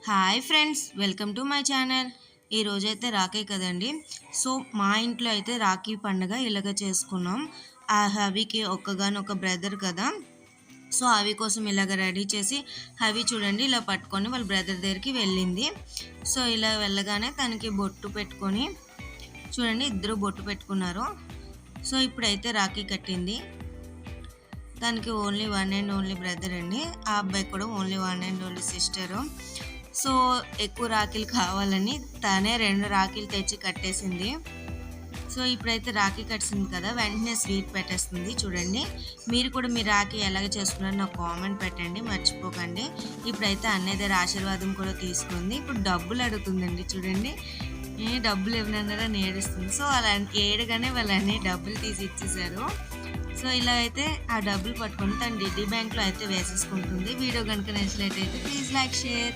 Hi friends, welcome to my channel. ఈరోజైతే రాఖీ కదండి. So మా ఇంట్లో అయితే రాఖీ పండుగ ఇలాగ చేసుకున్నాం. ఆ హవికి ఒక్కగానొక బ్రదర్ కదా, సో హవి కోసం ఇలాగ రెడీ చేసి హవి చూడండి ఇలా పట్టుకొని వాళ్ళ బ్రదర్ దగ్గరికి వెళ్ళింది. సో ఇలా వెళ్ళగానే తనకి బొట్టు పెట్టుకొని చూడండి ఇద్దరు బొట్టు పెట్టుకున్నారు. సో ఇప్పుడైతే రాఖీ కట్టింది. తనకి only one and only brother అండి. ఆ అబ్బాయి కూడా only one and only sister. So ఎక్కువ రాఖీలు కావాలని తనే 2 రాఖీలు తెచ్చి కట్టేసింది. సో ఇప్పుడైతే రాఖీ కట్టింది కదా, వెంటనే స్వీట్ పెట్టేస్తుంది. చూడండి, మీరు కూడా మీ రాఖీ ఎలాగ చేసుకున్నారో నాకు కామెంట్ పెట్టండి, మర్చిపోకండి. ఇప్పుడైతే అన్నయ్య దగ్గర ఆశీర్వాదం కూడా తీసుకుంది. ఇప్పుడు డబ్బులు అడుగుతుందండి. చూడండి, డబ్బులు ఇవ్వనన్నారా ఏడుస్తుంది. సో అలా ఏడగానే వాళ్ళ అన్నయ్య డబ్బులు తీసి ఇచ్చేసారు. సో ఇలా అయితే ఆ డబ్బులు పట్టుకొని తను డిడ్డీ బ్యాంక్లో అయితే వేసేసుకుంటుంది. వీడియో కనుక నచ్చినట్లయితే ప్లీజ్ లైక్, షేర్.